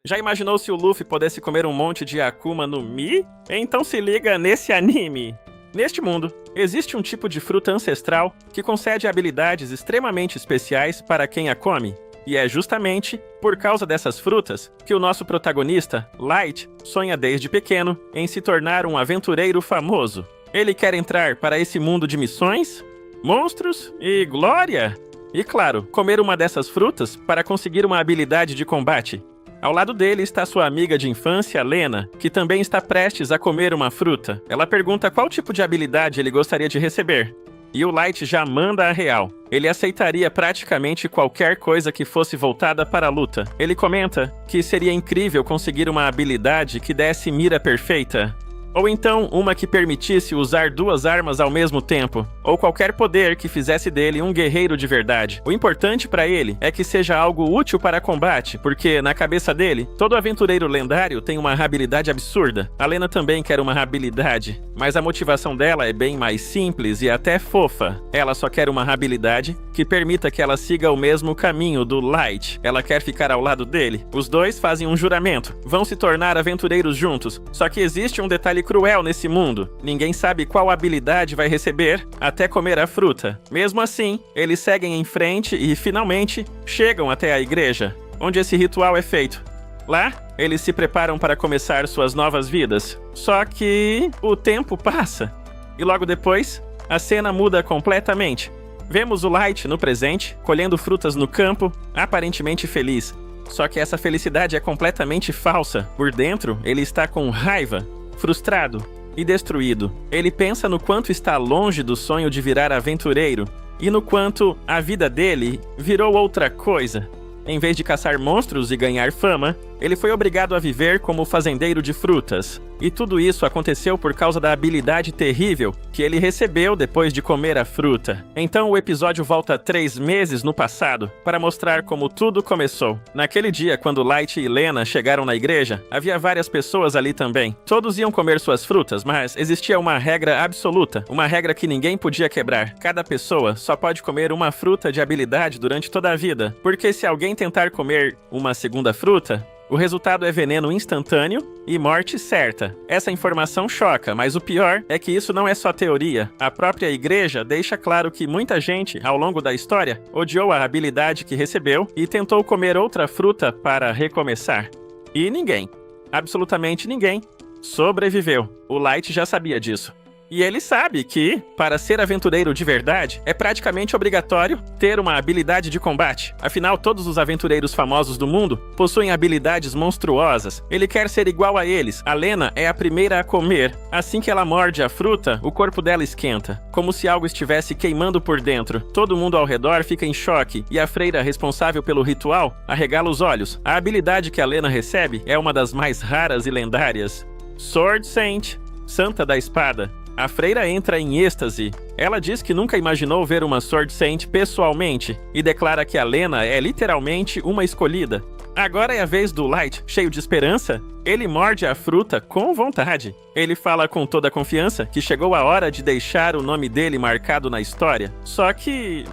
Já imaginou se o Luffy pudesse comer um monte de Akuma no Mi? Então se liga nesse anime. Neste mundo, existe um tipo de fruta ancestral que concede habilidades extremamente especiais para quem a come. E é justamente por causa dessas frutas que o nosso protagonista, Light, sonha desde pequeno em se tornar um aventureiro famoso. Ele quer entrar para esse mundo de missões, monstros e glória. E claro, comer uma dessas frutas para conseguir uma habilidade de combate. Ao lado dele está sua amiga de infância, Lena, que também está prestes a comer uma fruta. Ela pergunta qual tipo de habilidade ele gostaria de receber. E o Light já manda a real. Ele aceitaria praticamente qualquer coisa que fosse voltada para a luta. Ele comenta que seria incrível conseguir uma habilidade que desse mira perfeita. Ou então uma que permitisse usar duas armas ao mesmo tempo, ou qualquer poder que fizesse dele um guerreiro de verdade. O importante para ele é que seja algo útil para combate, porque na cabeça dele, todo aventureiro lendário tem uma habilidade absurda. A Lena também quer uma habilidade, mas a motivação dela é bem mais simples e até fofa. Ela só quer uma habilidade que permita que ela siga o mesmo caminho do Light. Ela quer ficar ao lado dele. Os dois fazem um juramento, vão se tornar aventureiros juntos, só que existe um detalhe cruel nesse mundo. Ninguém sabe qual habilidade vai receber até comer a fruta. Mesmo assim, eles seguem em frente e, finalmente, chegam até a igreja, onde esse ritual é feito. Lá, eles se preparam para começar suas novas vidas. Só que o tempo passa. E logo depois, a cena muda completamente. Vemos o Light no presente, colhendo frutas no campo, aparentemente feliz. Só que essa felicidade é completamente falsa. Por dentro, ele está com raiva, frustrado e destruído. Ele pensa no quanto está longe do sonho de virar aventureiro e no quanto a vida dele virou outra coisa. Em vez de caçar monstros e ganhar fama, ele foi obrigado a viver como fazendeiro de frutas. E tudo isso aconteceu por causa da habilidade terrível que ele recebeu depois de comer a fruta. Então o episódio volta 3 meses no passado para mostrar como tudo começou. Naquele dia, quando Light e Lena chegaram na igreja, havia várias pessoas ali também. Todos iam comer suas frutas, mas existia uma regra absoluta, uma regra que ninguém podia quebrar. Cada pessoa só pode comer uma fruta de habilidade durante toda a vida, porque se alguém tentar comer uma segunda fruta, o resultado é veneno instantâneo e morte certa. Essa informação choca, mas o pior é que isso não é só teoria. A própria igreja deixa claro que muita gente, ao longo da história, odiou a habilidade que recebeu e tentou comer outra fruta para recomeçar. E ninguém, absolutamente ninguém, sobreviveu. O Light já sabia disso. E ele sabe que, para ser aventureiro de verdade, é praticamente obrigatório ter uma habilidade de combate. Afinal, todos os aventureiros famosos do mundo possuem habilidades monstruosas. Ele quer ser igual a eles. A Lena é a primeira a comer. Assim que ela morde a fruta, o corpo dela esquenta, como se algo estivesse queimando por dentro. Todo mundo ao redor fica em choque, e a freira responsável pelo ritual arregala os olhos. A habilidade que a Lena recebe é uma das mais raras e lendárias. Sword Saint, Santa da Espada. A freira entra em êxtase. Ela diz que nunca imaginou ver uma Sword Saint pessoalmente e declara que a Lena é literalmente uma escolhida. Agora é a vez do Light, cheio de esperança. Ele morde a fruta com vontade. Ele fala com toda a confiança que chegou a hora de deixar o nome dele marcado na história. Só que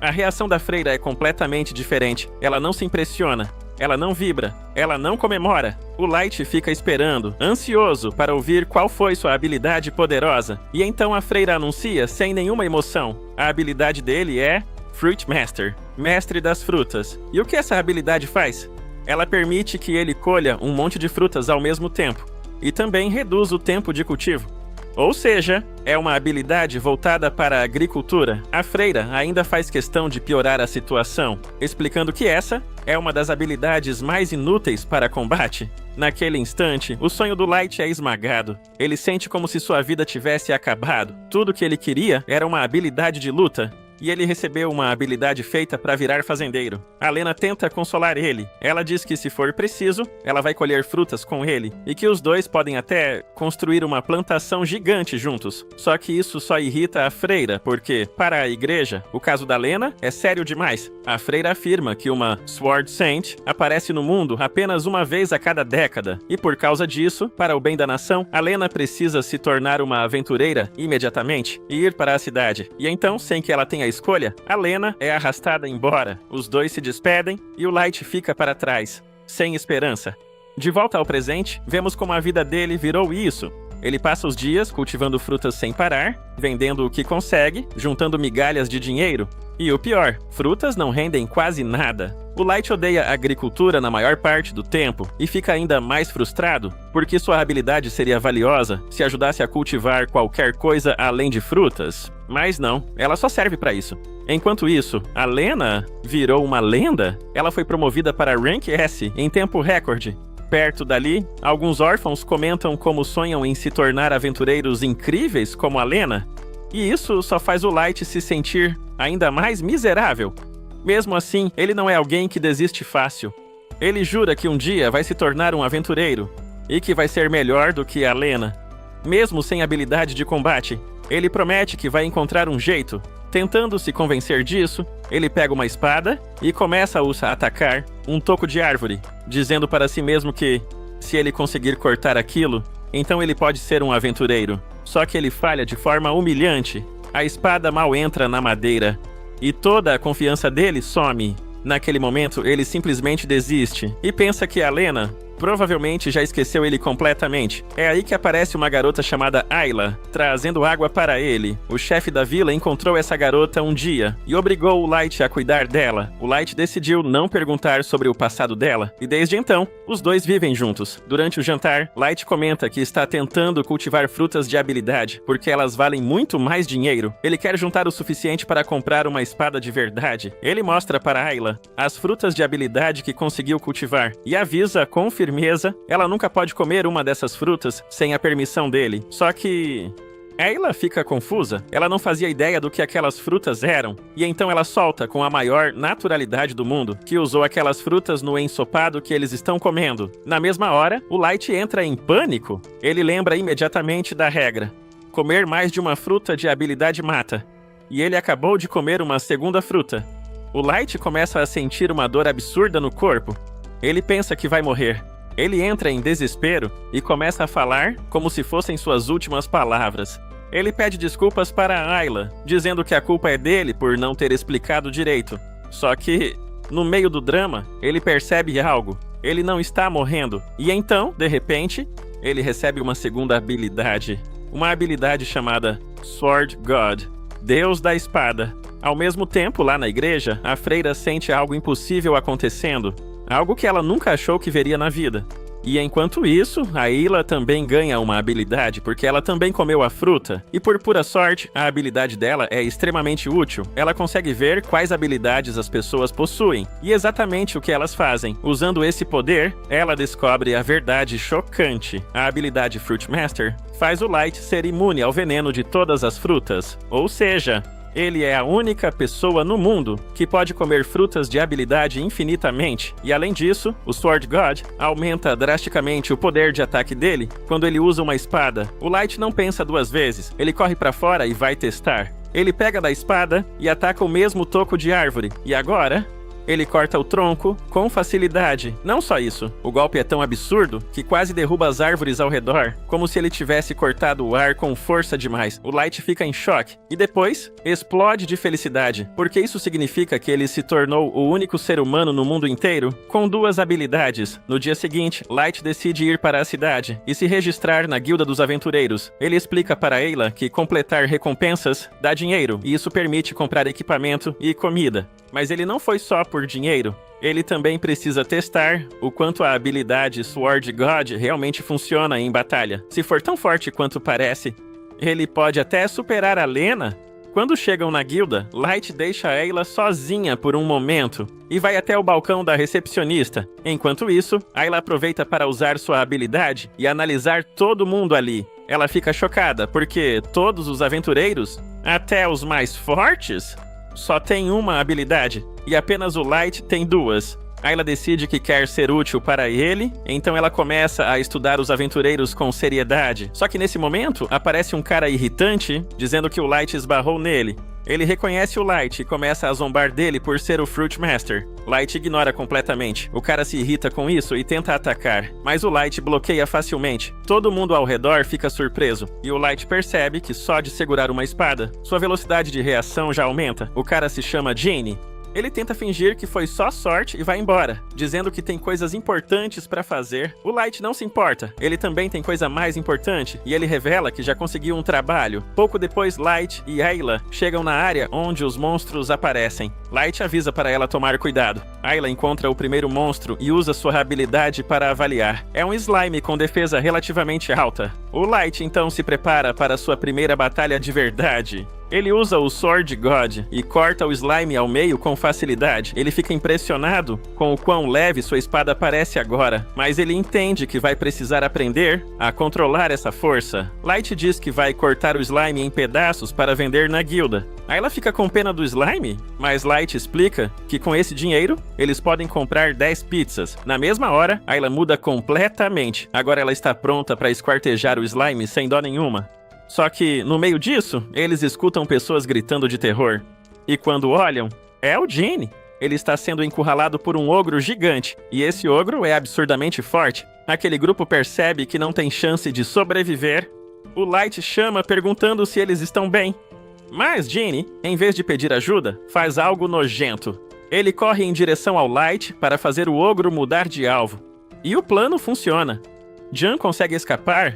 a reação da freira é completamente diferente. Ela não se impressiona. Ela não vibra, ela não comemora. O Light fica esperando, ansioso, para ouvir qual foi sua habilidade poderosa. E então a freira anuncia, sem nenhuma emoção. A habilidade dele é Fruit Master, mestre das frutas. E o que essa habilidade faz? Ela permite que ele colha um monte de frutas ao mesmo tempo. E também reduz o tempo de cultivo. Ou seja, é uma habilidade voltada para a agricultura. A freira ainda faz questão de piorar a situação, explicando que essa é uma das habilidades mais inúteis para combate. Naquele instante, o sonho do Light é esmagado. Ele sente como se sua vida tivesse acabado. Tudo que ele queria era uma habilidade de luta. E ele recebeu uma habilidade feita para virar fazendeiro. A Lena tenta consolar ele. Ela diz que se for preciso, ela vai colher frutas com ele, e que os dois podem até construir uma plantação gigante juntos. Só que isso só irrita a freira, porque, para a igreja, o caso da Lena é sério demais. A freira afirma que uma Sword Saint aparece no mundo apenas uma vez a cada década, e por causa disso, para o bem da nação, a Lena precisa se tornar uma aventureira imediatamente e ir para a cidade. E então, sem que ela tenha escolha, a Lena é arrastada embora. Os dois se despedem e o Light fica para trás, sem esperança. De volta ao presente, vemos como a vida dele virou isso. Ele passa os dias cultivando frutas sem parar, vendendo o que consegue, juntando migalhas de dinheiro. E o pior, frutas não rendem quase nada. O Light odeia a agricultura na maior parte do tempo e fica ainda mais frustrado, porque sua habilidade seria valiosa se ajudasse a cultivar qualquer coisa além de frutas. Mas não, ela só serve para isso. Enquanto isso, a Lena virou uma lenda. Ela foi promovida para Rank S em tempo recorde. Perto dali, alguns órfãos comentam como sonham em se tornar aventureiros incríveis como a Lena, e isso só faz o Light se sentir ainda mais miserável. Mesmo assim, ele não é alguém que desiste fácil. Ele jura que um dia vai se tornar um aventureiro, e que vai ser melhor do que a Lena. Mesmo sem habilidade de combate, ele promete que vai encontrar um jeito. Tentando se convencer disso, ele pega uma espada e começa a atacar um toco de árvore, dizendo para si mesmo que, se ele conseguir cortar aquilo, então ele pode ser um aventureiro. Só que ele falha de forma humilhante. A espada mal entra na madeira, e toda a confiança dele some. Naquele momento, ele simplesmente desiste e pensa que a Lena provavelmente já esqueceu ele completamente. É aí que aparece uma garota chamada Ayla, trazendo água para ele. O chefe da vila encontrou essa garota um dia e obrigou o Light a cuidar dela. O Light decidiu não perguntar sobre o passado dela, e desde então, os dois vivem juntos. Durante o jantar, Light comenta que está tentando cultivar frutas de habilidade, porque elas valem muito mais dinheiro. Ele quer juntar o suficiente para comprar uma espada de verdade. Ele mostra para Ayla as frutas de habilidade que conseguiu cultivar, e avisa com firmeza ela nunca pode comer uma dessas frutas sem a permissão dele. Só que Ayla fica confusa. Ela não fazia ideia do que aquelas frutas eram, e então ela solta com a maior naturalidade do mundo que usou aquelas frutas no ensopado que eles estão comendo. Na mesma hora, o Light entra em pânico. Ele lembra imediatamente da regra: comer mais de uma fruta de habilidade mata. E ele acabou de comer uma segunda fruta. O Light começa a sentir uma dor absurda no corpo. Ele pensa que vai morrer. Ele entra em desespero e começa a falar como se fossem suas últimas palavras. Ele pede desculpas para Ayla, dizendo que a culpa é dele por não ter explicado direito. Só que, no meio do drama, ele percebe algo. Ele não está morrendo. E então, de repente, ele recebe uma segunda habilidade. Uma habilidade chamada Sword God, Deus da Espada. Ao mesmo tempo, lá na igreja, a freira sente algo impossível acontecendo. Algo que ela nunca achou que veria na vida. E enquanto isso, a Ayla também ganha uma habilidade, porque ela também comeu a fruta. E por pura sorte, a habilidade dela é extremamente útil. Ela consegue ver quais habilidades as pessoas possuem, e exatamente o que elas fazem. Usando esse poder, ela descobre a verdade chocante. A habilidade Fruit Master faz o Light ser imune ao veneno de todas as frutas. Ou seja, ele é a única pessoa no mundo que pode comer frutas de habilidade infinitamente. E além disso, o Sword God aumenta drasticamente o poder de ataque dele quando ele usa uma espada. O Light não pensa duas vezes, ele corre pra fora e vai testar. Ele pega da espada e ataca o mesmo toco de árvore. E agora, ele corta o tronco com facilidade. Não só isso, o golpe é tão absurdo que quase derruba as árvores ao redor, como se ele tivesse cortado o ar com força demais. O Light fica em choque e depois explode de felicidade, porque isso significa que ele se tornou o único ser humano no mundo inteiro com duas habilidades. No dia seguinte, Light decide ir para a cidade e se registrar na Guilda dos Aventureiros. Ele explica para Ayla que completar recompensas dá dinheiro, e isso permite comprar equipamento e comida. Mas ele não foi só por dinheiro. Ele também precisa testar o quanto a habilidade Sword God realmente funciona em batalha. Se for tão forte quanto parece, ele pode até superar a Lena. Quando chegam na guilda, Light deixa Ayla sozinha por um momento e vai até o balcão da recepcionista. Enquanto isso, Ayla aproveita para usar sua habilidade e analisar todo mundo ali. Ela fica chocada porque todos os aventureiros, até os mais fortes, só tem uma habilidade, e apenas o Light tem duas. Ayla decide que quer ser útil para ele, então ela começa a estudar os aventureiros com seriedade. Só que nesse momento, aparece um cara irritante, dizendo que o Light esbarrou nele. Ele reconhece o Light e começa a zombar dele por ser o Fruit Master. Light ignora completamente. O cara se irrita com isso e tenta atacar, mas o Light bloqueia facilmente. Todo mundo ao redor fica surpreso, e o Light percebe que só de segurar uma espada, sua velocidade de reação já aumenta. O cara se chama Gene. Ele tenta fingir que foi só sorte e vai embora, dizendo que tem coisas importantes pra fazer. O Light não se importa, ele também tem coisa mais importante, e ele revela que já conseguiu um trabalho. Pouco depois, Light e Ayla chegam na área onde os monstros aparecem. Light avisa para ela tomar cuidado. Ayla encontra o primeiro monstro e usa sua habilidade para avaliar. É um slime com defesa relativamente alta. O Light então se prepara para sua primeira batalha de verdade. Ele usa o Sword God e corta o slime ao meio com facilidade. Ele fica impressionado com o quão leve sua espada parece agora, mas ele entende que vai precisar aprender a controlar essa força. Light diz que vai cortar o slime em pedaços para vender na guilda. Ayla fica com pena do slime, mas Light explica que com esse dinheiro, eles podem comprar 10 pizzas. Na mesma hora, Ayla muda completamente. Agora ela está pronta para esquartejar o slime sem dó nenhuma. Só que, no meio disso, eles escutam pessoas gritando de terror. E quando olham, é o Gene. Ele está sendo encurralado por um ogro gigante, e esse ogro é absurdamente forte. Aquele grupo percebe que não tem chance de sobreviver. O Light chama perguntando se eles estão bem. Mas Gene, em vez de pedir ajuda, faz algo nojento. Ele corre em direção ao Light para fazer o ogro mudar de alvo. E o plano funciona. Jan consegue escapar,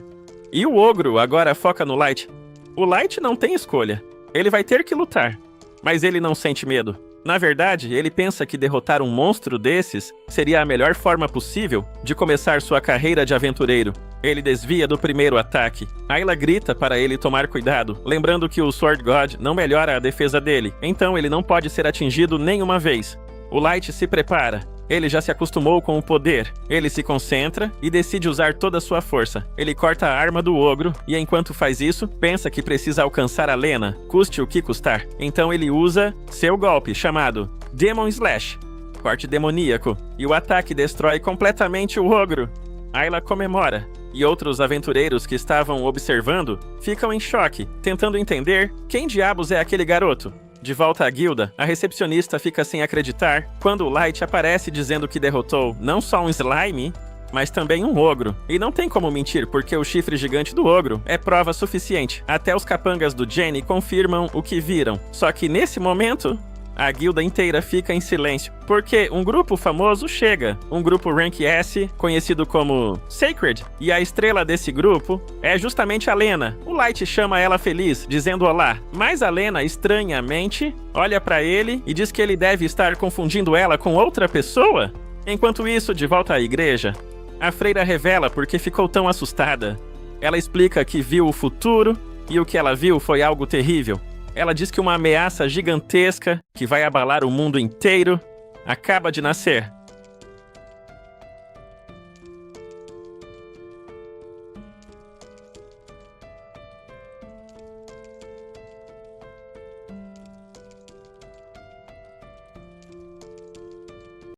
e o ogro agora foca no Light. O Light não tem escolha. Ele vai ter que lutar. Mas ele não sente medo. Na verdade, ele pensa que derrotar um monstro desses seria a melhor forma possível de começar sua carreira de aventureiro. Ele desvia do primeiro ataque. Ayla grita para ele tomar cuidado, lembrando que o Sword God não melhora a defesa dele, então ele não pode ser atingido nenhuma vez. O Light se prepara. Ele já se acostumou com o poder. Ele se concentra e decide usar toda a sua força. Ele corta a arma do ogro e, enquanto faz isso, pensa que precisa alcançar a Lena, custe o que custar. Então ele usa seu golpe, chamado Demon Slash, corte demoníaco, e o ataque destrói completamente o ogro. Ayla comemora, e outros aventureiros que estavam observando ficam em choque, tentando entender quem diabos é aquele garoto. De volta à guilda, a recepcionista fica sem acreditar quando o Light aparece dizendo que derrotou não só um slime, mas também um ogro. E não tem como mentir, porque o chifre gigante do ogro é prova suficiente. Até os capangas do Jenny confirmam o que viram. Só que nesse momento, a guilda inteira fica em silêncio, porque um grupo famoso chega, um grupo Rank S, conhecido como Sacred, e a estrela desse grupo é justamente a Lena. O Light chama ela feliz, dizendo olá, mas a Lena, estranhamente, olha pra ele e diz que ele deve estar confundindo ela com outra pessoa. Enquanto isso, de volta à igreja, a freira revela porque ficou tão assustada. Ela explica que viu o futuro, e o que ela viu foi algo terrível. Ela diz que uma ameaça gigantesca, que vai abalar o mundo inteiro, acaba de nascer.